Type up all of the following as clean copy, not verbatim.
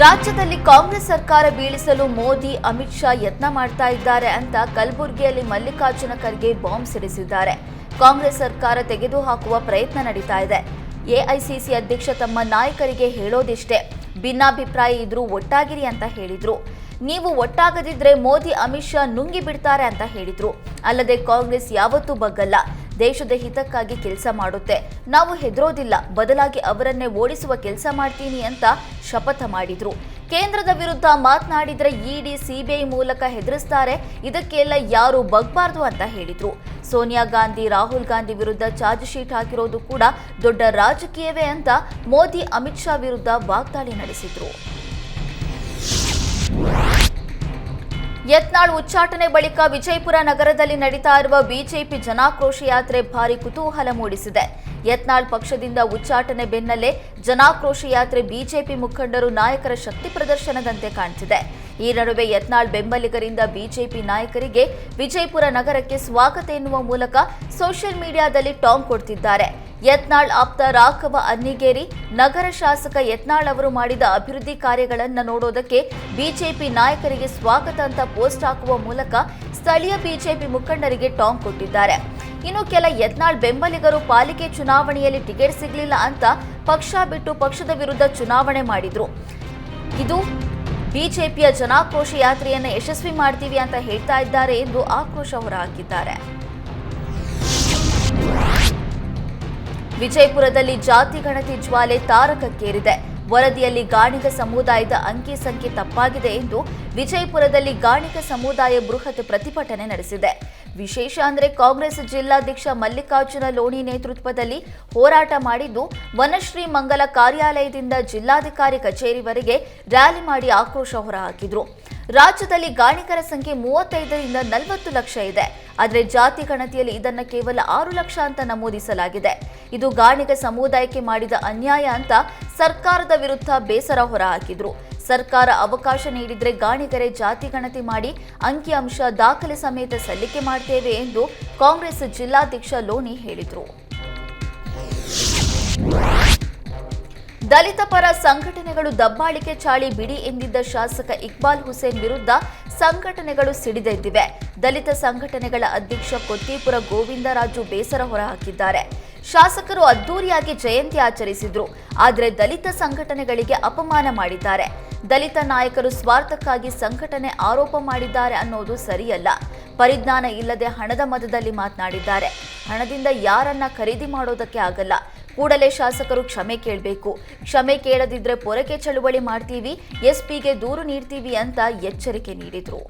ರಾಜ್ಯದಲ್ಲಿ ಕಾಂಗ್ರೆಸ್ ಸರ್ಕಾರ ಬೀಳಿಸಲು ಮೋದಿ ಅಮಿತ್ ಶಾ ಯತ್ನ ಮಾಡ್ತಾ ಇದ್ದಾರೆ ಅಂತ ಕಲಬುರಗಿಯಲ್ಲಿ ಮಲ್ಲಿಕಾರ್ಜುನ ಖರ್ಗೆ ಬಾಂಬ್ ಸಿಡಿಸಿದ್ದಾರೆ. ಕಾಂಗ್ರೆಸ್ ಸರ್ಕಾರ ತೆಗೆದುಹಾಕುವ ಪ್ರಯತ್ನ ನಡೀತಾ ಇದೆ. ಎಐಸಿಸಿ ಅಧ್ಯಕ್ಷ ತಮ್ಮ ನಾಯಕರಿಗೆ ಹೇಳೋದಿಷ್ಟೇ, ಭಿನ್ನಾಭಿಪ್ರಾಯ ಇದ್ರೂ ಒಟ್ಟಾಗಿರಿ ಅಂತ ಹೇಳಿದ್ರು. ನೀವು ಒಟ್ಟಾಗದಿದ್ರೆ ಮೋದಿ ಅಮಿತ್ ಶಾ ನುಂಗಿ ಬಿಡ್ತಾರೆ ಅಂತ ಹೇಳಿದ್ರು. ಅಲ್ಲದೆ ಕಾಂಗ್ರೆಸ್ ಯಾವತ್ತೂ ಬಗ್ಗಲ್ಲ, ದೇಶದ ಹಿತಕ್ಕಾಗಿ ಕೆಲಸ ಮಾಡುತ್ತೆ, ನಾವು ಹೆದರೋದಿಲ್ಲ, ಬದಲಾಗಿ ಅವರನ್ನೇ ಓಡಿಸುವ ಕೆಲಸ ಮಾಡ್ತೀನಿ ಅಂತ ಶಪಥ ಮಾಡಿದ್ರು. ಕೇಂದ್ರದ ವಿರುದ್ಧ ಮಾತನಾಡಿದ್ರೆ ಇಡಿ ಸಿಬಿಐ ಮೂಲಕ ಹೆದರಿಸ್ತಾರೆ, ಇದಕ್ಕೆಲ್ಲ ಯಾರು ಬಗ್ಬಾರ್ದು ಅಂತ ಹೇಳಿದ್ರು. ಸೋನಿಯಾ ಗಾಂಧಿ ರಾಹುಲ್ ಗಾಂಧಿ ವಿರುದ್ಧ ಚಾರ್ಜ್ ಶೀಟ್ ಹಾಕಿರೋದು ಕೂಡ ದೊಡ್ಡ ರಾಜಕೀಯವೇ ಅಂತ ಮೋದಿ ಅಮಿತ್ ಶಾ ವಿರುದ್ಧ ವಾಗ್ದಾಳಿ ನಡೆಸಿದ್ರು. ಯತ್ನಾಳ್ ಉಚ್ಚಾಟನೆ ಬಳಿಕ ವಿಜಯಪುರ ನಗರದಲ್ಲಿ ನಡೀತಾ ಇರುವ ಬಿಜೆಪಿ ಜನಾಕ್ರೋಶ ಯಾತ್ರೆ ಭಾರಿ ಕುತೂಹಲ ಮೂಡಿಸಿದೆ. ಯತ್ನಾಳ್ ಪಕ್ಷದಿಂದ ಉಚ್ಚಾಟನೆ ಬೆನ್ನಲ್ಲೇ ಜನಾಕ್ರೋಶ ಯಾತ್ರೆ ಬಿಜೆಪಿ ಮುಖಂಡರು ನಾಯಕರ ಶಕ್ತಿ ಪ್ರದರ್ಶನದಂತೆ ಕಾಣ್ತಿದೆ. ಈ ನಡುವೆ ಯತ್ನಾಳ್ ಬೆಂಬಲಿಗರಿಂದ ಬಿಜೆಪಿ ನಾಯಕರಿಗೆ ವಿಜಯಪುರ ನಗರಕ್ಕೆ ಸ್ವಾಗತ ಎನ್ನುವ ಮೂಲಕ ಸೋಷಿಯಲ್ ಮೀಡಿಯಾದಲ್ಲಿ ಟಾಂಗ್ ಕೊಡ್ತಿದ್ದಾರೆ. ಯತ್ನಾಳ್ ಆಪ್ತ ರಾಘವ ಅನ್ನಿಗೇರಿ ನಗರ ಶಾಸಕ ಯತ್ನಾಳ್ ಅವರು ಮಾಡಿದ ಅಭಿವೃದ್ಧಿ ಕಾರ್ಯಗಳನ್ನು ನೋಡೋದಕ್ಕೆ ಬಿಜೆಪಿ ನಾಯಕರಿಗೆ ಸ್ವಾಗತ ಅಂತ ಪೋಸ್ಟ್ ಹಾಕುವ ಮೂಲಕ ಸ್ಥಳೀಯ ಬಿಜೆಪಿ ಮುಖಂಡರಿಗೆ ಟಾಂಗ್ ಕೊಟ್ಟಿದ್ದಾರೆ. ಇನ್ನು ಕೆಲ ಯತ್ನಾಳ್ ಬೆಂಬಲಿಗರು ಪಾಲಿಕೆ ಚುನಾವಣೆಯಲ್ಲಿ ಟಿಕೆಟ್ ಸಿಗಲಿಲ್ಲ ಅಂತ ಪಕ್ಷ ಬಿಟ್ಟು ಪಕ್ಷದ ವಿರುದ್ಧ ಚುನಾವಣೆ ಮಾಡಿದ್ರು. ಇದು ಬಿಜೆಪಿಯ ಜನಾಕ್ರೋಶ ಯಾತ್ರೆಯನ್ನು ಯಶಸ್ವಿ ಮಾಡ್ತೀವಿ ಅಂತ ಹೇಳ್ತಾ ಇದ್ದಾರೆ ಎಂದು ಆಕ್ರೋಶ ಹೊರಹಾಕಿದ್ದಾರೆ. ವಿಜಯಪುರದಲ್ಲಿ ಜಾತಿ ಗಣತಿ ಜ್ವಾಲೆ ತಾರಕಕ್ಕೇರಿದೆ. ವರದಿಯಲ್ಲಿ ಗಾಣಿಗ ಸಮುದಾಯದ ಅಂಕಿ ಸಂಖ್ಯೆ ತಪ್ಪಾಗಿದೆ ಎಂದು ವಿಜಯಪುರದಲ್ಲಿ ಗಾಣಿಗ ಸಮುದಾಯ ಬೃಹತ್ ಪ್ರತಿಭಟನೆ ನಡೆಸಿದೆ. ವಿಶೇಷ ಅಂದರೆ ಕಾಂಗ್ರೆಸ್ ಜಿಲ್ಲಾಧ್ಯಕ್ಷ ಮಲ್ಲಿಕಾರ್ಜುನ ಲೋಣಿ ನೇತೃತ್ವದಲ್ಲಿ ಹೋರಾಟ ಮಾಡಿದ್ದು, ವನಶ್ರೀ ಮಂಗಲ ಕಾರ್ಯಾಲಯದಿಂದ ಜಿಲ್ಲಾಧಿಕಾರಿ ಕಚೇರಿವರೆಗೆ ರ್ಯಾಲಿ ಮಾಡಿ ಆಕ್ರೋಶ ಹೊರಹಾಕಿದ್ರು. ರಾಜ್ಯದಲ್ಲಿ ಗಾಣಿಗರ ಸಂಖ್ಯೆ 35ರಿಂದ 40 ಲಕ್ಷ ಇದೆ. ಆದರೆ ಜಾತಿ ಗಣತಿಯಲ್ಲಿ ಇದನ್ನು ಕೇವಲ 6 ಲಕ್ಷ ಅಂತ ನಮೂದಿಸಲಾಗಿದೆ. ಇದು ಗಾಣಿಗ ಸಮುದಾಯಕ್ಕೆ ಮಾಡಿದ ಅನ್ಯಾಯ ಅಂತ ಸರ್ಕಾರದ ವಿರುದ್ಧ ಬೇಸರ ಹೊರಹಾಕಿದ್ರು. ಸರ್ಕಾರ ಅವಕಾಶ ನೀಡಿದ್ರೆ ಗಾಣಿಗರೇ ಜಾತಿ ಗಣತಿ ಮಾಡಿ ಅಂಕಿಅಂಶ ದಾಖಲೆ ಸಮೇತ ಸಲ್ಲಿಕೆ ಮಾಡ್ತೇವೆ ಎಂದು ಕಾಂಗ್ರೆಸ್ ಜಿಲ್ಲಾಧ್ಯಕ್ಷ ಲೋಣಿ ಹೇಳಿದರು. ದಲಿತ ಪರ ಸಂಘಟನೆಗಳು ದಬ್ಬಾಳಿಕೆ ಚಾಳಿ ಬಿಡಿ ಎಂದಿದ್ದ ಶಾಸಕ ಇಕ್ಬಾಲ್ ಹುಸೇನ್ ವಿರುದ್ಧ ಸಂಘಟನೆಗಳು ಸಿಡಿದೆದ್ದಿವೆ. ದಲಿತ ಸಂಘಟನೆಗಳ ಅಧ್ಯಕ್ಷ ಕೊತ್ತೀಪುರ ಗೋವಿಂದರಾಜು ಬೇಸರ ಹೊರಹಾಕಿದ್ದಾರೆ. ಶಾಸಕರು ಅದ್ದೂರಿಯಾಗಿ ಜಯಂತಿ ಆಚರಿಸಿದ್ರು, ಆದರೆ ದಲಿತ ಸಂಘಟನೆಗಳಿಗೆ ಅಪಮಾನ ಮಾಡಿದ್ದಾರೆ. ದಲಿತ ನಾಯಕರು ಸ್ವಾರ್ಥಕ್ಕಾಗಿ ಸಂಘಟನೆ ಆರೋಪ ಮಾಡಿದ್ದಾರೆ ಅನ್ನೋದು ಸರಿಯಲ್ಲ. ಪರಿಜ್ಞಾನ ಇಲ್ಲದೆ ಹಣದ ಮದದಲ್ಲಿ ಮಾತನಾಡಿದ್ದಾರೆ. ಹಣದಿಂದ ಯಾರನ್ನ ಖರೀದಿ ಮಾಡೋದಕ್ಕೆ ಆಗಲ್ಲ. ಕೂಡಲೇ ಶಾಸಕರು ಕ್ಷಮೆ ಕೇಳಬೇಕು. ಕ್ಷಮೆ ಕೇಳದಿದ್ರೆ ಪೊರಕೆ ಚಳುವಳಿ ಮಾಡ್ತೀವಿ, ಎಸ್ಪಿಗೆ ದೂರು ನೀಡ್ತೀವಿ ಅಂತ ಎಚ್ಚರಿಕೆ ನೀಡಿದ್ರು.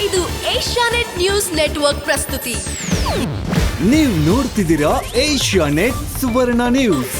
ಇದು ಏಷ್ಯಾನೆಟ್ ನ್ಯೂಸ್ ನೆಟ್ವರ್ಕ್ ಪ್ರಸ್ತುತಿ. ನೀವು ನೋಡ್ತಿದ್ದೀರಾ ಏಷ್ಯಾನೆಟ್ ಸುವರ್ಣ ನ್ಯೂಸ್.